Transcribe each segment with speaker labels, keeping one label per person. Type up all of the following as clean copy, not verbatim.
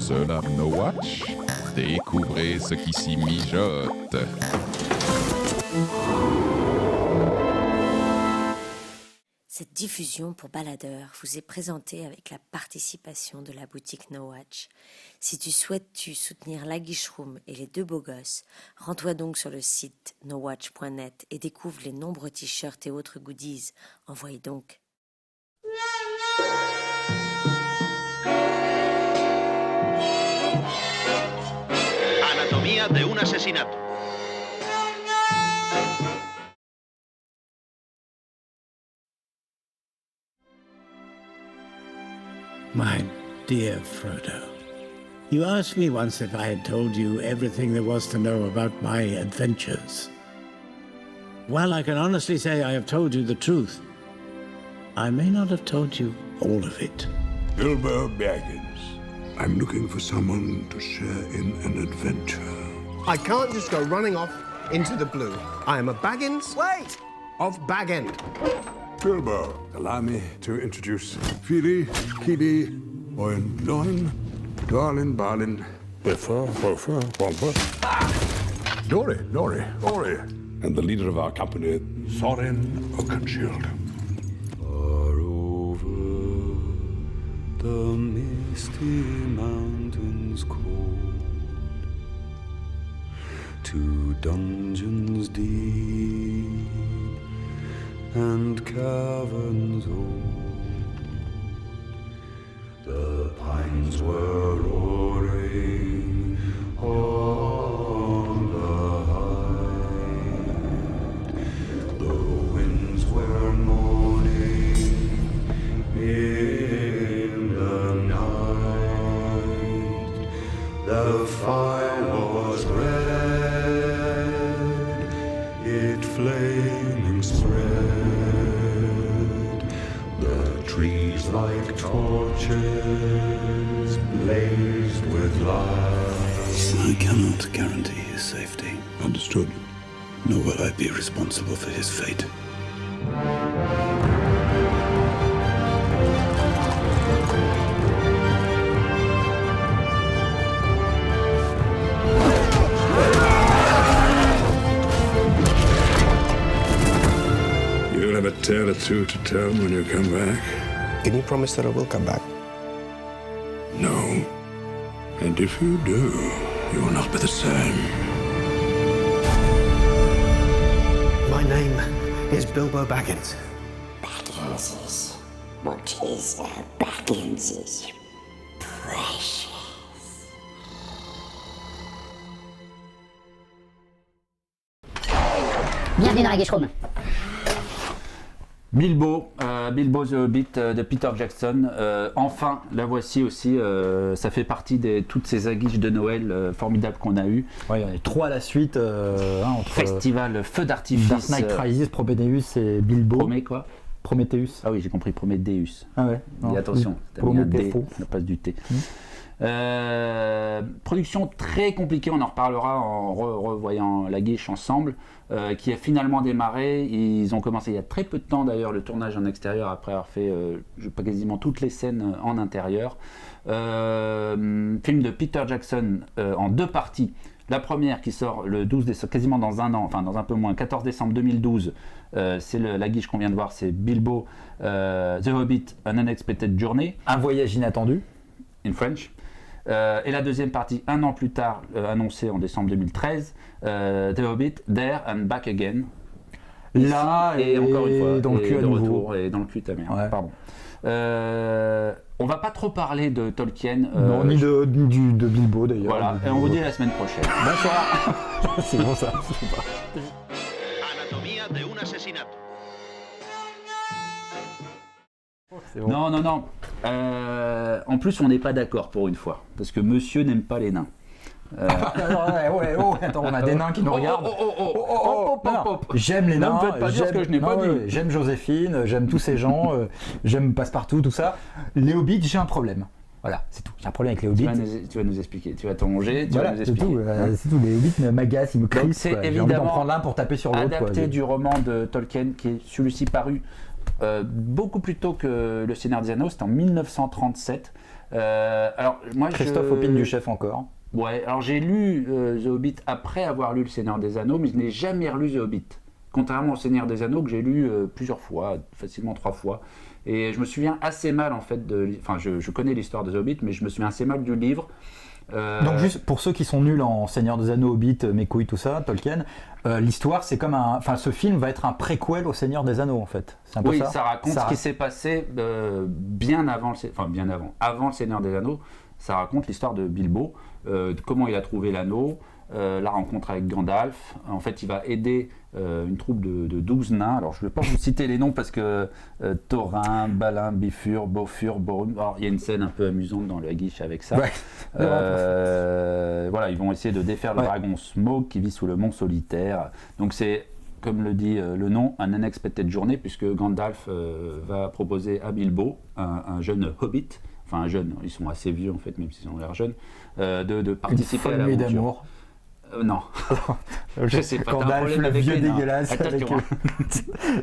Speaker 1: Seul à No Watch, découvrez ce qui s'y mijote.
Speaker 2: Cette diffusion pour baladeurs vous est présentée avec la participation de la boutique No Watch. Si tu souhaites soutenir la Guicheroom et les deux beaux gosses, rends-toi donc sur le site nowatch.net et découvre les nombreux t-shirts et autres goodies. Envoyez donc.
Speaker 3: Anatomía de un asesinato.
Speaker 4: My dear Frodo, you asked me once if I had told you everything there was to know about my adventures. Well, I can honestly say I have told you the truth. I may not have told you all of it.
Speaker 5: Bilbo Baggins. I'm looking for someone to share in an adventure.
Speaker 6: I can't just go running off into the blue. I am a Baggins.
Speaker 7: Wait!
Speaker 6: Of Bag End.
Speaker 5: Bilbo, allow me to introduce Fili, Kili, Oin, Loin, Darlin, Balin, Biffa, Boffa, Bomba, Dory, Ori, and the leader of our company, Thorin Oakenshield.
Speaker 8: Far over the misty mountains cold, to dungeons deep and caverns old, the pines were roaring on the height, the winds were moaning in the night, the fire was red, it flaming spread, the trees like torches blazed with light.
Speaker 9: I cannot guarantee his safety,
Speaker 5: Understood.
Speaker 9: nor will I be responsible for his fate.
Speaker 5: You'll have a tale or two to tell when you come back.
Speaker 6: Can you promise that I will come back?
Speaker 5: No. And if you do, you will not be the same.
Speaker 6: My name is Bilbo Baggins.
Speaker 10: Bagginses. What is Bagginses? Precious.
Speaker 11: Bienvenue dans la Guicheroom.
Speaker 12: Bilbo the Hobbit de Peter Jackson. Enfin, la voici aussi. Ça fait partie de toutes ces aguiches de Noël formidables qu'on a eues.
Speaker 7: Ouais, il y en a 3 à la suite. Entre
Speaker 12: Festival, feu d'artifice.
Speaker 7: Dark Knight Rises, Prometheus et Bilbo.
Speaker 12: Quoi
Speaker 7: Prometheus.
Speaker 12: Ah oui, j'ai compris Prometheus.
Speaker 7: Ah ouais.
Speaker 12: Et attention, t'as mis un D à la place du T. Production très compliquée, on en reparlera en revoyant la guiche ensemble, qui a finalement démarré. Ils ont commencé il y a très peu de temps d'ailleurs le tournage en extérieur après avoir fait quasiment toutes les scènes en intérieur. Film de Peter Jackson en 2 parties. La première qui sort le 12 décembre, quasiment dans un an, enfin dans un peu moins, 14 décembre 2012, c'est la guiche qu'on vient de voir, c'est Bilbo, The Hobbit, An Unexpected Journey.
Speaker 7: Un voyage inattendu.
Speaker 12: In French. Et la deuxième partie, un an plus tard, annoncée en décembre 2013, The Hobbit, There and Back Again.
Speaker 7: Là,
Speaker 12: et encore une fois,
Speaker 7: dans le cul à
Speaker 12: de
Speaker 7: nouveau.
Speaker 12: retour, et dans le cul ta mère.
Speaker 7: Ouais.
Speaker 12: Pardon. On va pas trop parler de Tolkien.
Speaker 7: Non, ni de Bilbo d'ailleurs.
Speaker 12: Voilà, et on vous dit à la semaine prochaine.
Speaker 7: Bonsoir. C'est bon ça.
Speaker 3: Anatomía de un asesinato.
Speaker 7: Bon.
Speaker 12: Non. En plus, on n'est pas d'accord pour une fois, parce que monsieur n'aime pas les nains.
Speaker 7: Attends, on a des nains qui nous regardent. J'aime les nains.
Speaker 12: Ne me faites pas dire ce que je n'ai pas dit.
Speaker 7: J'aime Joséphine, j'aime tous ces gens, j'aime Passepartout, tout ça. Les Hobbits, j'ai un problème. Voilà, c'est tout. J'ai un problème avec les Hobbits.
Speaker 12: Tu vas nous expliquer. Tu vas t'allonger, tu vas nous
Speaker 7: C'est
Speaker 12: expliquer.
Speaker 7: tout. C'est tout. Les Hobbits m'agacent, ils me crispent.
Speaker 12: C'est
Speaker 7: J'ai envie
Speaker 12: évidemment
Speaker 7: d'en prendre l'un pour taper sur l'autre.
Speaker 12: adapté du roman de Tolkien, qui est celui-ci paru beaucoup plus tôt que Le Seigneur des Anneaux. C'était en 1937. Alors, moi,
Speaker 7: Christophe opine du chef encore.
Speaker 12: Ouais, alors j'ai lu The Hobbit après avoir lu Le Seigneur des Anneaux, mais je n'ai jamais relu The Hobbit. Contrairement au Seigneur des Anneaux que j'ai lu plusieurs fois, facilement 3 fois. Et je me souviens assez mal en fait Enfin, je connais l'histoire de The Hobbit, mais je me souviens assez mal du livre.
Speaker 7: Donc juste pour ceux qui sont nuls en Seigneur des Anneaux, Hobbit, mes couilles, tout ça, Tolkien, l'histoire c'est comme un... Enfin, ce film va être un préquel au Seigneur des Anneaux en fait. C'est un peu ça.
Speaker 12: Oui, ça raconte ce qui s'est passé bien avant, avant le Seigneur des Anneaux. Ça raconte l'histoire de Bilbo, de comment il a trouvé l'anneau, la rencontre avec Gandalf. En fait, il va aider une troupe de 12 nains. Alors, je ne vais pas vous citer les noms parce que Thorin, Balin, Bifur, Bofur, Borun. Alors, il y a une scène un peu amusante dans la guiche avec ça.
Speaker 7: Ouais.
Speaker 12: Voilà, ils vont essayer de défaire le dragon Smaug qui vit sous le mont solitaire. Donc, c'est, comme le dit le nom, un unexpected journée puisque Gandalf va proposer à Bilbo, un jeune hobbit, enfin un jeune, ils sont assez vieux en fait, même s'ils ont l'air jeunes, de participer à
Speaker 7: nuit
Speaker 12: l'aventure.
Speaker 7: d'amour.
Speaker 12: Non. Je sais pas.
Speaker 7: Gandalf, le vieux dégueulasse,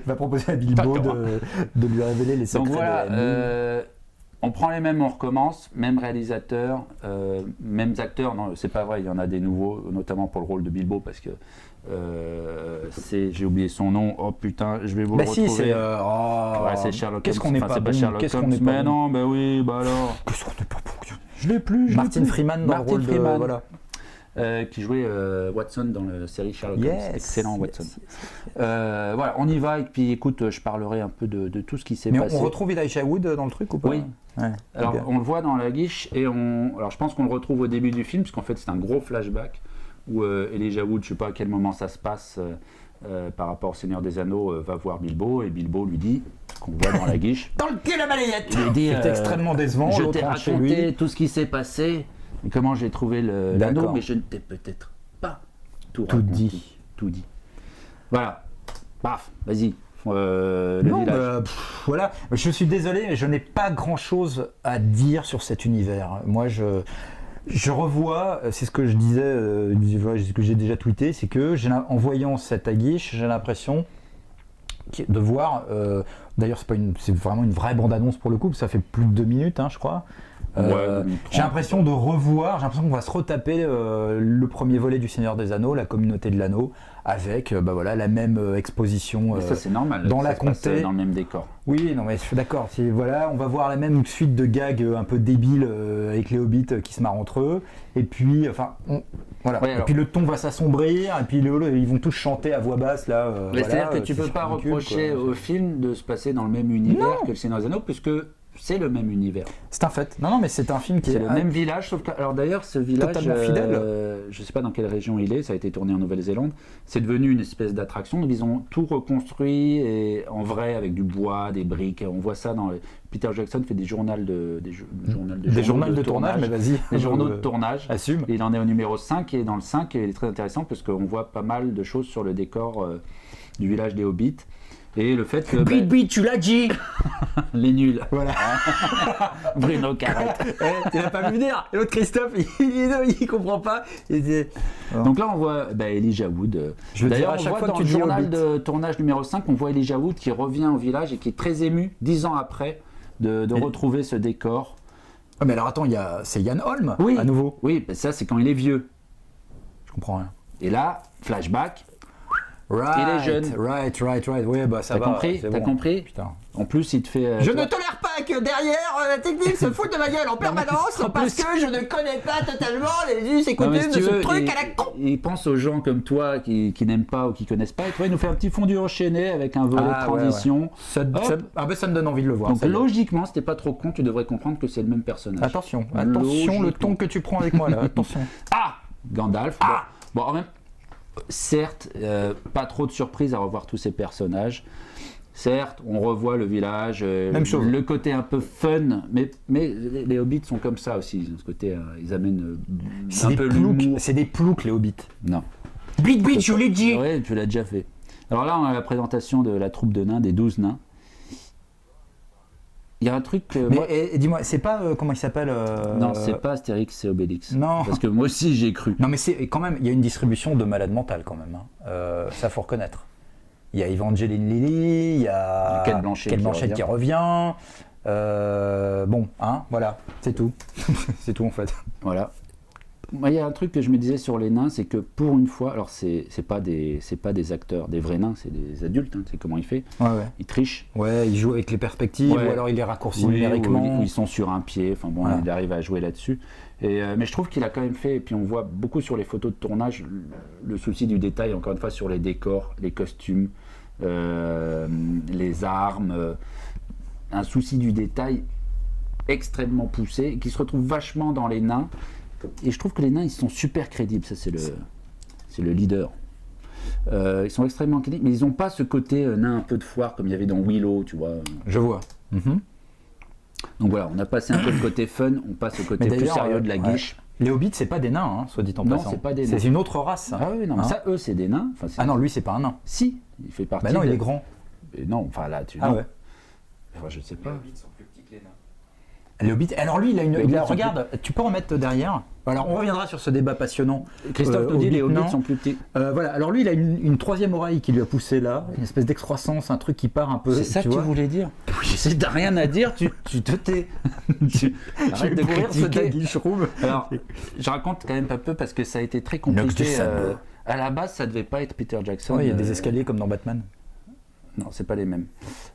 Speaker 7: va proposer à Bilbo de lui révéler les secrets.
Speaker 12: Donc voilà,
Speaker 7: de la nuit.
Speaker 12: on prend les mêmes, on recommence, même réalisateur, mêmes acteurs. Non, c'est pas vrai, il y en a des nouveaux, notamment pour le rôle de Bilbo, parce que j'ai oublié son nom. Oh putain, je vais vous le retrouver.
Speaker 7: Si,
Speaker 12: c'est Sherlock Holmes.
Speaker 7: Qu'est-ce qu'on n'est pas bon,
Speaker 12: Qu'est-ce qu'on n'est pas bon. Mais non, oui, bah alors.
Speaker 7: Qu'est-ce qu'on n'est pas bon.
Speaker 12: Je l'ai plus.
Speaker 7: Martin Freeman dans le rôle de... Voilà.
Speaker 12: Qui jouait Watson dans la série Sherlock Holmes. Excellent Watson. Voilà, on y va et puis écoute, je parlerai un peu de tout ce qui s'est passé.
Speaker 7: Mais on retrouve Elijah Wood dans le truc ou pas?
Speaker 12: Oui.
Speaker 7: Ouais,
Speaker 12: alors on le voit dans la guiche et alors je pense qu'on le retrouve au début du film parce qu'en fait c'est un gros flashback où Elijah Wood, je sais pas à quel moment ça se passe par rapport au Seigneur des Anneaux, va voir Bilbo et Bilbo lui dit qu'on voit dans la guiche.
Speaker 7: Dans le cul la balayette.
Speaker 12: C'est
Speaker 7: extrêmement décevant.
Speaker 12: Je t'ai raconté tout ce qui s'est passé. Comment j'ai trouvé l'anneau, mais je ne t'ai peut-être pas tout dit. Tout dit. Voilà. Paf, vas-y.
Speaker 7: Voilà. Je suis désolé, mais je n'ai pas grand-chose à dire sur cet univers. Moi, je revois, c'est ce que je disais, ce que j'ai déjà tweeté, c'est que en voyant cette aguiche, j'ai l'impression de voir. D'ailleurs, c'est vraiment une vraie bande-annonce pour le coup, ça fait plus de 2 minutes, je crois. J'ai l'impression de revoir, j'ai l'impression qu'on va se retaper le premier volet du Seigneur des Anneaux, la communauté de l'anneau, avec la même exposition
Speaker 12: ça c'est normal,
Speaker 7: dans
Speaker 12: ça
Speaker 7: la
Speaker 12: se passe
Speaker 7: comté.
Speaker 12: Dans le même décor.
Speaker 7: Oui, non mais je suis d'accord, on va voir la même suite de gags un peu débiles avec les hobbits qui se marrent entre eux, et puis, et puis le ton va s'assombrir, et puis ils vont tous chanter à voix basse là.
Speaker 12: C'est-à-dire que tu peux pas reprocher au film de se passer dans le même univers que le Seigneur des Anneaux, puisque c'est le même univers.
Speaker 7: C'est un fait. Non, mais c'est un film qui
Speaker 12: est le même village, sauf que... Alors d'ailleurs, ce village...
Speaker 7: Totalement fidèle.
Speaker 12: Je sais pas dans quelle région il est, ça a été tourné en Nouvelle-Zélande. C'est devenu une espèce d'attraction. Donc ils ont tout reconstruit et en vrai avec du bois, des briques. On voit ça dans... Peter Jackson fait des journaux de
Speaker 7: tournage, mais vas-y.
Speaker 12: Des journaux de tournage.
Speaker 7: Assume.
Speaker 12: Il en est au numéro 5 et dans le 5, il est très intéressant parce qu'on voit pas mal de choses sur le décor du village des Hobbits. Et le fait que...
Speaker 7: Bit, tu l'as dit.
Speaker 12: Les nuls.
Speaker 7: Voilà.
Speaker 12: Bruno Carrette.
Speaker 7: Tu l'as pas vu venir. Et l'autre Christophe, il comprend pas.
Speaker 12: Donc là, on voit Elijah Wood. D'ailleurs, on voit dans le journal de tournage numéro 5, on voit Elijah Wood qui revient au village et qui est très ému, 10 ans après, de retrouver ce décor.
Speaker 7: Oh, mais alors attends, c'est Ian Holm,
Speaker 12: à
Speaker 7: nouveau.
Speaker 12: Oui, ça c'est quand il est vieux.
Speaker 7: Je comprends rien.
Speaker 12: Et là, flashback.
Speaker 7: Right,
Speaker 12: il est jeune.
Speaker 7: Right. Oui, bah ça va.
Speaker 12: T'as compris
Speaker 7: Putain.
Speaker 12: En plus, il te fait...
Speaker 7: je ne tolère pas que derrière la technique se foute de ma gueule en permanence parce que je ne connais pas totalement les us et coutumes de ce truc à la con.
Speaker 12: Il pense aux gens comme toi qui n'aiment pas ou qui connaissent pas. Et toi, il nous fait un petit fondu enchaîné avec un volet de transition.
Speaker 7: Ouais. Ça me donne envie de le voir.
Speaker 12: Donc logiquement, si t'es pas trop con, tu devrais comprendre que c'est le même personnage.
Speaker 7: Attention, le ton que tu prends avec moi là. Attention.
Speaker 12: Gandalf. Bon, en même certes, pas trop de surprise à revoir tous ces personnages. Certes, on revoit le village, le côté un peu fun, mais les hobbits sont comme ça aussi. Ce côté, ils amènent un peu l'humour.
Speaker 7: C'est des ploucs les hobbits.
Speaker 12: Non.
Speaker 7: Bit, je l'ai dit.
Speaker 12: Oui, tu l'as déjà fait. Alors là, on a la présentation de la troupe de nains, des 12 nains. Il y a un truc...
Speaker 7: dis-moi, c'est pas... comment il s'appelle
Speaker 12: Non, c'est pas Astérix et Obélix.
Speaker 7: Non.
Speaker 12: Parce que moi aussi, j'ai cru.
Speaker 7: Non, mais quand même, il y a une distribution de malades mentales, quand même. Ça, faut reconnaître. Il y a Evangeline Lilly, il y a
Speaker 12: Kate Blanchett
Speaker 7: qui revient. Bon, hein, voilà, c'est tout. C'est tout en fait.
Speaker 12: Voilà. Moi, il y a un truc que je me disais sur les nains, c'est que pour une fois, alors c'est pas des acteurs, des vrais nains, c'est des adultes, hein, c'est comment il fait.
Speaker 7: Ouais.
Speaker 12: Il triche.
Speaker 7: Ouais, il joue avec les perspectives, ou alors il les raccourcit numériquement.
Speaker 12: Ou ils sont sur un pied, enfin bon,
Speaker 7: Voilà.
Speaker 12: il arrive à jouer là-dessus. Mais je trouve qu'il a quand même fait, et puis on voit beaucoup sur les photos de tournage, le souci du détail, encore une fois, sur les décors, les costumes, les armes, un souci du détail extrêmement poussé, qui se retrouve vachement dans les nains. Et je trouve que les nains, ils sont super crédibles, ça c'est le leader. Ils sont extrêmement crédibles, mais ils n'ont pas ce côté nain un peu de foire comme il y avait dans Willow, tu vois.
Speaker 7: Je vois.
Speaker 12: Donc voilà, on a passé un peu le côté fun, on passe au côté plus sérieux de la guiche.
Speaker 7: Les hobbits, c'est pas des nains, hein, soit dit en passant.
Speaker 12: Non, c'est pas des nains.
Speaker 7: C'est une autre race. Ça.
Speaker 12: Ah oui, non, mais ça, eux, c'est des nains. Enfin,
Speaker 7: ah non, lui, c'est pas un nain.
Speaker 12: Si, il fait partie.
Speaker 7: Bah non, il est grand.
Speaker 12: Et non, enfin là, tu.
Speaker 7: Ah
Speaker 12: non.
Speaker 7: ouais.
Speaker 12: Enfin, je sais pas.
Speaker 11: Les hobbits sont plus petits que les nains.
Speaker 7: Les hobbits. Alors lui, regarde, tu peux en mettre derrière. Alors on reviendra sur ce débat passionnant.
Speaker 12: Christophe nous dit les hobbits sont plus petits.
Speaker 7: Voilà. Alors lui, il a une troisième oreille qui lui a poussé là, une espèce d'excroissance, un truc qui part un peu.
Speaker 12: C'est ça que tu voulais dire. Si t'as rien à dire, tu te tais. Arrête de critiquer. Alors, je raconte quand même un peu parce que ça a été très compliqué. À la base, ça devait pas être Peter Jackson.
Speaker 7: Ouais, il y a des escaliers comme dans Batman.
Speaker 12: Non, c'est pas les mêmes.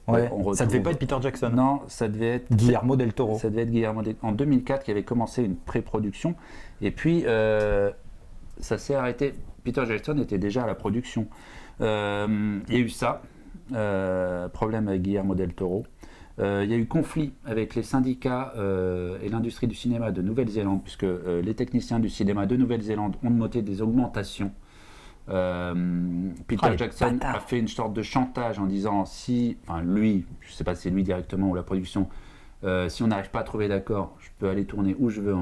Speaker 7: Ouais, ça devait pas être Peter Jackson.
Speaker 12: Non, ça devait être
Speaker 7: Guillermo del Toro.
Speaker 12: Ça devait être Guillermo del Toro. En 2004, qui avait commencé une pré-production. Et puis, ça s'est arrêté. Peter Jackson était déjà à la production. Il y a eu ça. Problème avec Guillermo del Toro. Il y a eu conflit avec les syndicats et l'industrie du cinéma de Nouvelle-Zélande, puisque les techniciens du cinéma de Nouvelle-Zélande ont noté des augmentations. Peter Jackson a fait une sorte de chantage en disant lui, je sais pas si c'est lui directement ou la production, si on n'arrive pas à trouver d'accord, je peux aller tourner où je veux.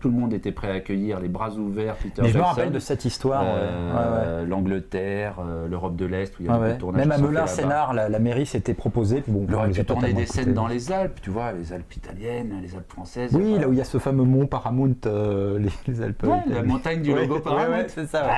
Speaker 12: Tout le monde était prêt à accueillir, les bras ouverts. Peter Jackson.
Speaker 7: Je me rappelle de cette histoire.
Speaker 12: L'Angleterre, l'Europe de l'Est, où il y a beaucoup de tournages.
Speaker 7: Même à Melun-Sénard, la mairie s'était proposée. Bon,
Speaker 12: il aurait pu tourner des scènes dans les Alpes, tu vois, les Alpes italiennes, les Alpes françaises.
Speaker 7: Oui, là où il y a ce fameux mont Paramount, les Alpes.
Speaker 12: Ouais, la montagne du logo Paramount.
Speaker 7: Ouais, c'est ça.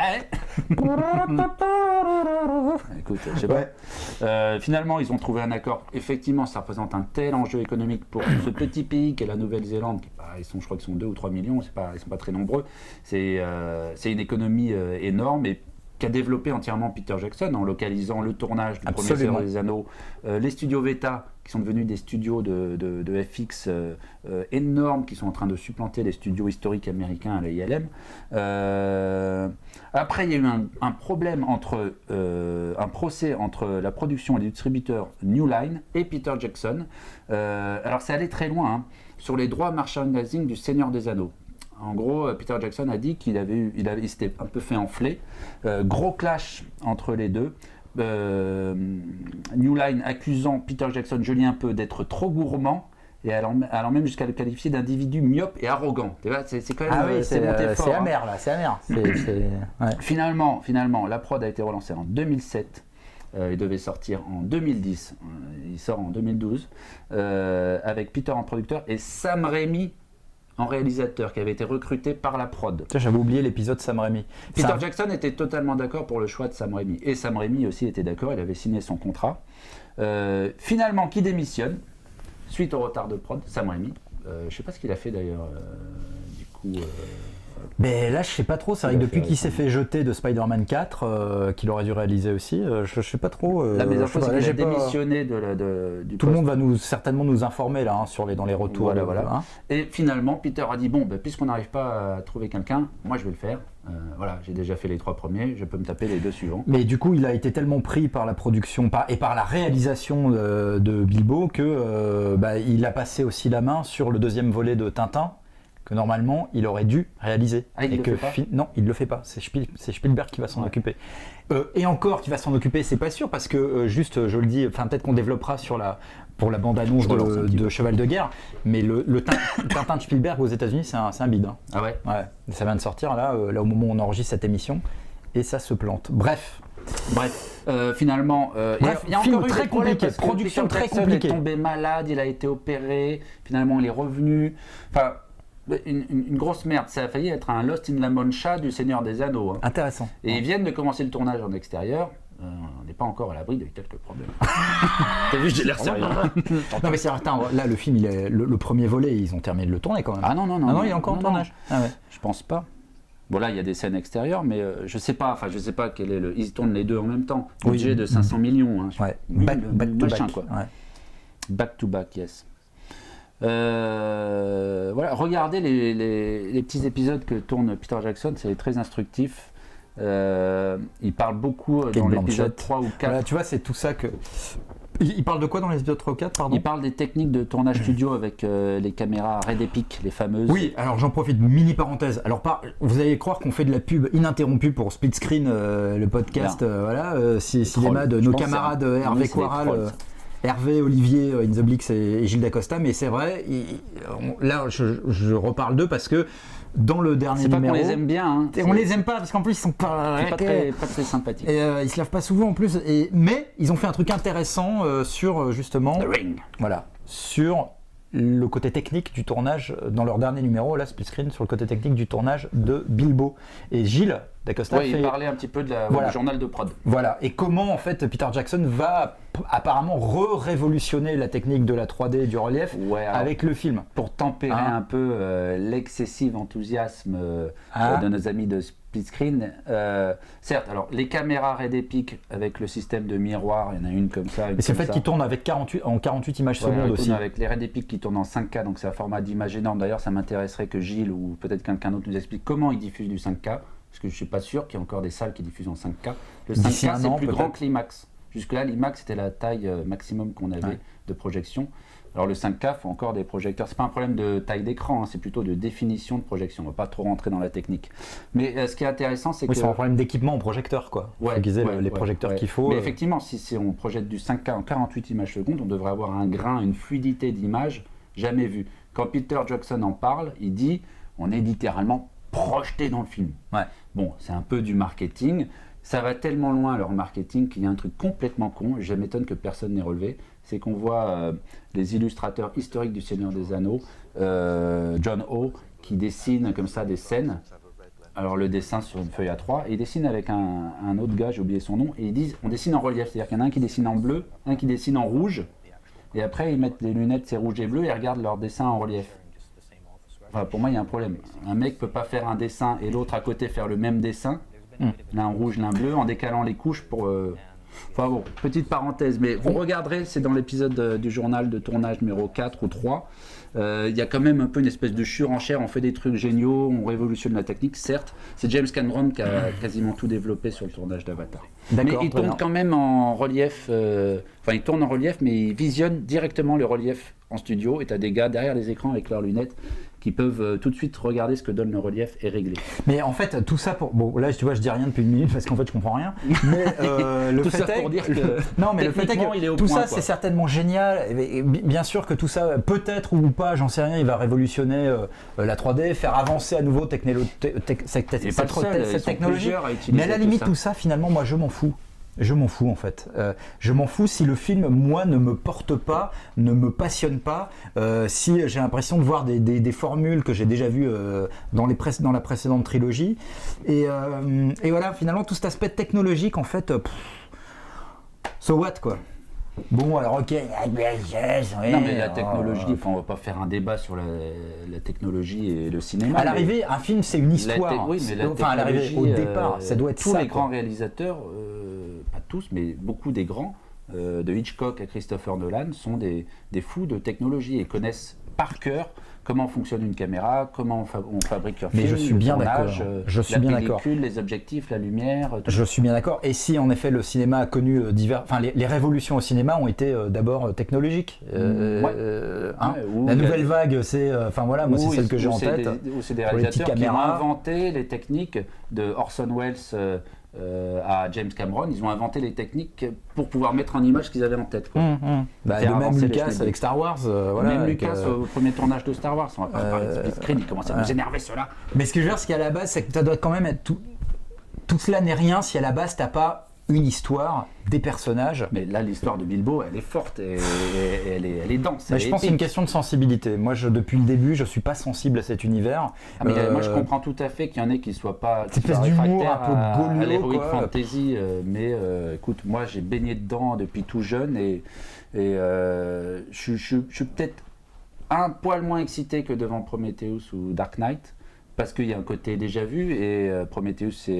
Speaker 12: Écoute, je sais pas. Finalement, ils ont trouvé un accord. Effectivement, ça représente un tel enjeu économique pour ce petit pays qu'est la Nouvelle-Zélande. Je crois qu'ils sont 2 ou 3 millions, ils sont pas très nombreux. C'est une économie énorme et qu'a développé entièrement Peter Jackson en localisant le tournage du premier Seigneur des Anneaux, les studios Veta qui sont devenus des studios de FX énormes qui sont en train de supplanter les studios historiques américains à la ILM. Après, il y a eu un problème un procès entre la production et les distributeurs New Line et Peter Jackson. Alors, c'est allé très loin sur les droits merchandising du Seigneur des Anneaux. En gros, Peter Jackson a dit qu'il il s'était un peu fait enfler. Gros clash entre les deux. New Line accusant Peter Jackson, je lis un peu, d'être trop gourmand et allant même jusqu'à le qualifier d'individu myope et arrogant. C'est quand même c'est monté fort.
Speaker 7: C'est amer là, c'est amer.
Speaker 12: Ouais. Finalement, la prod a été relancée en 2007. Il devait sortir en 2010. Il sort en 2012 avec Peter en producteur et Sam Raimi en réalisateur qui avait été recruté par la prod.
Speaker 7: J'avais oublié l'épisode Sam Raimi.
Speaker 12: Peter Jackson était totalement d'accord pour le choix de Sam Raimi. Et Sam Raimi aussi était d'accord, il avait signé son contrat. Finalement, qui démissionne suite au retard de prod, Sam Raimi. Je ne sais pas ce qu'il a fait d'ailleurs. Du coup...
Speaker 7: Mais là, je sais pas trop. C'est vrai que depuis qu'il s'est fait jeter de Spider-Man 4, qu'il aurait dû réaliser aussi, je sais pas trop.
Speaker 12: Là, mes infos, c'est qu'il a démissionné du
Speaker 7: Tout le monde va certainement nous informer là dans les retours.
Speaker 12: Voilà. Et finalement, Peter a dit puisqu'on n'arrive pas à trouver quelqu'un, moi je vais le faire. J'ai déjà fait les 3 premiers, je peux me taper les 2 suivants.
Speaker 7: Mais du coup, il a été tellement pris par la production et par la réalisation de Bilbo que il a passé aussi la main sur le 2e volet de Tintin. Que normalement il aurait dû réaliser. Non, il le fait pas. C'est Spielberg qui va s'en occuper. Et encore qui va s'en occuper, c'est pas sûr parce que juste, je le dis, peut-être qu'on développera pour la bande-annonce de Cheval de guerre, mais le Tintin de Spielberg aux États-Unis, c'est un bide.
Speaker 12: Ah ouais.
Speaker 7: Ouais. Ça vient de sortir là au moment où on enregistre cette émission, et ça se plante. Bref,
Speaker 12: finalement, il y a
Speaker 7: film
Speaker 12: encore
Speaker 7: très compliqué, production très compliquée.
Speaker 12: Il est tombé malade, il a été opéré, finalement il est revenu. Enfin. Une grosse merde, ça a failli être un Lost in La Mancha du Seigneur des Anneaux.
Speaker 7: Intéressant.
Speaker 12: Et ils viennent de commencer le tournage en extérieur. on n'est pas encore à l'abri de quelques problèmes. T'as vu, j'ai l'air sérieux.
Speaker 7: Non mais c'est certain, là le film, le premier volet, ils ont terminé de le tourner quand même.
Speaker 12: Ah non,
Speaker 7: il est encore en tournage. Ah ouais.
Speaker 12: Je pense pas. Bon là, il y a des scènes extérieures, mais je sais pas quel est le... Ils tournent les deux en même temps. Budget de 500 millions. Hein.
Speaker 7: Ouais. Back to back.
Speaker 12: Quoi.
Speaker 7: Ouais.
Speaker 12: Back to back, yes. Voilà, regardez les petits épisodes que tourne Peter Jackson, c'est très instructif. Il parle beaucoup dans l'épisode 3 ou 4.
Speaker 7: Voilà, tu vois, c'est tout ça que... Il parle de quoi dans l'épisode 3 ou 4, pardon ?
Speaker 12: Il parle des techniques de tournage studio avec les caméras Red Epic, les fameuses.
Speaker 7: Oui, alors j'en profite, mini parenthèse. Alors vous allez croire qu'on fait de la pub ininterrompue pour Split Screen, le podcast cinéma de nos camarades Hervé Coiral, Hervé, Olivier, In the Blix et Gilles Dacosta, mais c'est vrai, là je reparle d'eux parce que dans le dernier numéro...
Speaker 12: C'est pas qu'on les aime bien. Hein.
Speaker 7: On les aime pas parce qu'en plus ils sont pas
Speaker 12: très sympathiques.
Speaker 7: Et ils se lavent pas souvent en plus. Mais ils ont fait un truc intéressant sur justement...
Speaker 12: The Ring.
Speaker 7: Voilà. Sur le côté technique du tournage dans leur dernier numéro, là, Split Screen, sur le côté technique du tournage de Bilbo. Et Gilles Dacosta
Speaker 12: il parlait un petit peu du journal de prod.
Speaker 7: Voilà. Et comment en fait Peter Jackson va apparemment révolutionner la technique de la 3D et du relief avec le film.
Speaker 12: Pour tempérer un peu l'excessif enthousiasme de nos amis de Split Screen. Certes, alors les caméras Red Epic avec le système de miroir, il y en a une comme ça.
Speaker 7: Et c'est le fait qu'ils tournent avec 48 images secondes aussi.
Speaker 12: Avec les Red Epic qui tournent en 5K, donc c'est un format d'image énorme. D'ailleurs, ça m'intéresserait que Gilles ou peut-être quelqu'un d'autre nous explique comment ils diffusent du 5K, parce que je ne suis pas sûr qu'il y ait encore des salles qui diffusent en 5K. Le 5K, c'est plus grand que l'IMAX. Jusque-là, l'IMAX, c'était la taille maximum qu'on avait de projection. Alors le 5K, il faut encore des projecteurs. C'est pas un problème de taille d'écran, c'est plutôt de définition de projection. On va pas trop rentrer dans la technique. Mais ce qui est intéressant, c'est que...
Speaker 7: c'est un problème d'équipement en projecteur, quoi. Il faut aiguiser les projecteurs qu'il faut.
Speaker 12: Mais effectivement, si on projette du 5K en 48 images secondes, on devrait avoir un grain, une fluidité d'image jamais vue. Quand Peter Jackson en parle, il dit on est littéralement projeté dans le film. Bon, c'est un peu du marketing. Ça va tellement loin leur marketing qu'il y a un truc complètement con, je m'étonne que personne n'ait relevé, c'est qu'on voit les illustrateurs historiques du Seigneur des Anneaux, John O, qui dessine comme ça des scènes. Alors le dessin sur une feuille A3, et il dessine avec un autre gars, j'ai oublié son nom, et ils disent on dessine en relief, c'est-à-dire qu'il y en a un qui dessine en bleu, un qui dessine en rouge, et après ils mettent des lunettes, c'est rouge et bleu, et ils regardent leur dessin en relief. Enfin, pour moi il y a un problème, un mec peut pas faire un dessin et l'autre à côté faire le même dessin, l'un rouge, l'un bleu, en décalant les couches pour... Enfin bon, petite parenthèse, mais vous regarderez, c'est dans l'épisode du journal de tournage numéro 4 ou 3, il y a quand même un peu une espèce de surenchère, on fait des trucs géniaux, on révolutionne la technique, certes, c'est James Cameron qui a quasiment tout développé sur le tournage d'Avatar. Mais il tourne quand même en relief, il tourne en relief, mais il visionne directement le relief en studio, et tu as des gars derrière les écrans avec leurs lunettes qui peuvent tout de suite regarder ce que donne le relief et régler.
Speaker 7: Mais en fait, tout ça pour... Bon, là, tu vois, je dis rien depuis une minute parce qu'en fait, je comprends rien. Mais le
Speaker 12: tout
Speaker 7: fait
Speaker 12: ça
Speaker 7: est
Speaker 12: pour dire que...
Speaker 7: Non, mais le fait est que tout ça, c'est certainement génial. Et bien sûr que tout ça, peut-être ou pas, j'en sais rien, il va révolutionner la 3D, faire avancer à nouveau cette technologie. Mais à la limite, tout ça, finalement, moi, je m'en fous. Je m'en fous en fait. Je m'en fous si le film, moi, ne me porte pas, ne me passionne pas, si j'ai l'impression de voir des formules que j'ai déjà vues dans la précédente trilogie. Et voilà, finalement, tout cet aspect technologique, en fait, so what, quoi. Bon, alors ok,
Speaker 12: non mais la technologie, on va pas faire un débat sur la technologie et le cinéma.
Speaker 7: À l'arrivée, un film c'est une histoire.
Speaker 12: À l'arrivée,
Speaker 7: au départ, ça doit être
Speaker 12: tous
Speaker 7: ça.
Speaker 12: Tous les grands réalisateurs, pas tous, mais beaucoup des grands, de Hitchcock à Christopher Nolan, sont des fous de technologie et connaissent par cœur comment fonctionne une caméra, comment on fabrique un film,
Speaker 7: mais je suis bien d'accord.
Speaker 12: La pellicule, les objectifs, la lumière.
Speaker 7: Je suis bien d'accord. Et si en effet le cinéma a connu les révolutions au cinéma ont été d'abord technologiques. La nouvelle vague, c'est, moi c'est celle que j'ai en tête.
Speaker 12: Ou c'est des réalisateurs qui ont inventé les techniques de Orson Welles à James Cameron. Ils ont inventé les techniques pour pouvoir mettre en image ce qu'ils avaient en tête.
Speaker 7: De même Lucas avec Star Wars.
Speaker 12: Même Lucas au premier tournage de Star Wars. On va pas parler de Split Screen, il commence à nous énerver cela.
Speaker 7: Mais ce que je veux dire, c'est qu'à la base, c'est que ça doit quand même être tout cela n'est rien si à la base t'as pas une histoire, des personnages.
Speaker 12: Mais là, l'histoire de Bilbo, elle est forte et elle est dense.
Speaker 7: Mais je pense que c'est une question de sensibilité. Moi, depuis le début, je suis pas sensible à cet univers.
Speaker 12: Moi, je comprends tout à fait qu'il y en ait qui soient pas
Speaker 7: cette espèce d'humour un peu
Speaker 12: à
Speaker 7: gaulois,
Speaker 12: l'heroic
Speaker 7: quoi.
Speaker 12: fantasy. Écoute, moi, j'ai baigné dedans depuis tout jeune et je suis peut-être un poil moins excité que devant Prometheus ou Dark Knight. Parce qu'il y a un côté déjà vu et Prometheus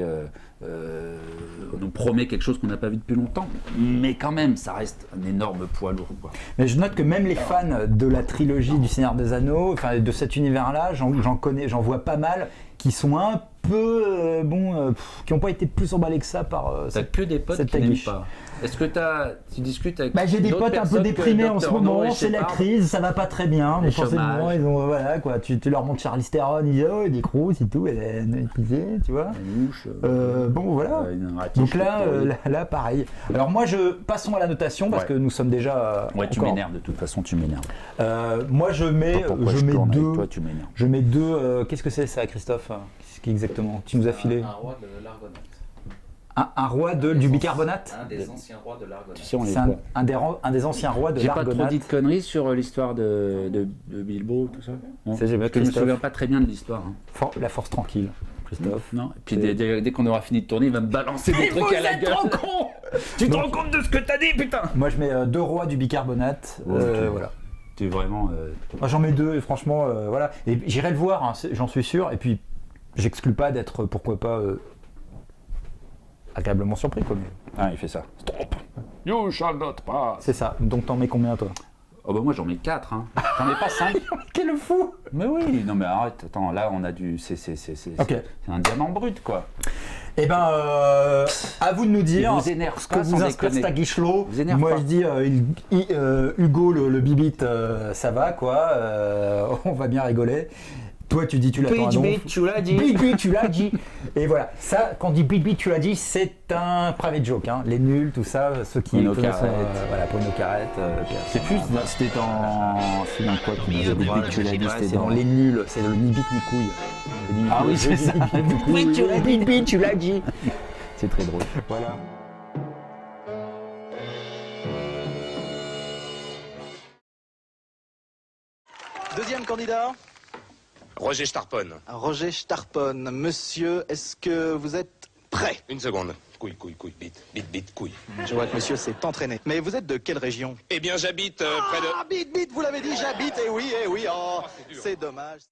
Speaker 12: nous promet quelque chose qu'on n'a pas vu depuis longtemps, mais quand même ça reste un énorme poids lourd, quoi.
Speaker 7: Mais je note que même les fans de la trilogie du Seigneur des Anneaux, enfin de cet univers-là, j'en vois pas mal qui sont un peu qui n'ont pas été plus emballés que ça par
Speaker 12: T'as que des potes qui n'aiment pas. Est-ce que tu discutes avec
Speaker 7: j'ai des potes un peu déprimés en ce moment, c'est la crise, ça va pas très bien, mais forcément ils ont voilà quoi, tu leur montres Charlize Theron, ils disent oh des croûtes et tout, tu vois. Voilà. Donc là pareil. Alors moi passons à la notation parce que nous sommes déjà.
Speaker 12: Ouais, tu m'énerves de toute façon, tu m'énerves.
Speaker 7: Moi je mets deux.
Speaker 12: Toi, tu m'énerves.
Speaker 7: Je mets deux. Qu'est-ce que c'est ça, Christophe? Qu'est-ce exactement tu nous as filé?
Speaker 11: Un roi de l'Argonaute.
Speaker 7: Un roi du bicarbonate?
Speaker 11: Un des anciens rois de l'Argonaute.
Speaker 7: C'est un des anciens rois de l'Argonaute.
Speaker 12: J'ai pas trop dit de conneries sur l'histoire de Bilbo, tout ça.
Speaker 7: Parce que je
Speaker 12: me souviens pas très bien de l'histoire.
Speaker 7: La force tranquille, Christophe.
Speaker 12: Non. Et puis dès qu'on aura fini de tourner, il va me balancer des trucs à la gueule.
Speaker 7: Trop con.
Speaker 12: Tu te rends compte de ce que t'as dit, putain?
Speaker 7: Moi je mets deux rois du bicarbonate. Voilà.
Speaker 12: Tu es vraiment.
Speaker 7: Moi j'en mets deux et franchement voilà. Et j'irai le voir, hein, j'en suis sûr. Et puis j'exclus pas d'être pourquoi pas agréablement surpris quoi.
Speaker 12: Ah, il fait ça. Stop. You shall not pass.
Speaker 7: C'est ça. Donc t'en mets combien toi?
Speaker 12: Oh bah moi j'en mets 4 hein. J'en mets pas 5.
Speaker 7: Quel fou.
Speaker 12: Mais oui, non mais arrête, attends, là on a c'est un diamant brut quoi.
Speaker 7: Eh ben à vous de nous dire
Speaker 12: ce
Speaker 7: que vous inspire cet aguichelot. Moi je dis Hugo le bibit ça va quoi, on va bien rigoler. Toi tu dis tu l'attends à donf.
Speaker 12: Bit, tu l'as dit.
Speaker 7: Bit, tu l'as dit. Et voilà, ça quand on dit bit, tu l'as dit, c'est un private joke, hein. Les nuls, tout ça, ceux qui
Speaker 12: Nos carrettes.
Speaker 7: voilà, pour nos carrettes.
Speaker 12: C'est plus, c'était dans quoi tu disais bit, tu l'as dit,
Speaker 7: c'était dans les nuls, c'est le ni bit ni couille.
Speaker 12: Ah oui, c'est ça.
Speaker 7: Bit, tu l'as dit, bit, tu l'as dit.
Speaker 12: C'est très drôle.
Speaker 7: Voilà.
Speaker 11: Deuxième candidat.
Speaker 3: Roger Starpon.
Speaker 11: Roger Starpon. Monsieur, est-ce que vous êtes prêt?
Speaker 3: Une seconde. Couille, bit, couille.
Speaker 11: Je vois que monsieur s'est entraîné. Mais vous êtes de quelle région?
Speaker 3: Eh bien, j'habite près de...
Speaker 11: Ah, bit, vous l'avez dit, j'habite, eh oui, oh, c'est dommage.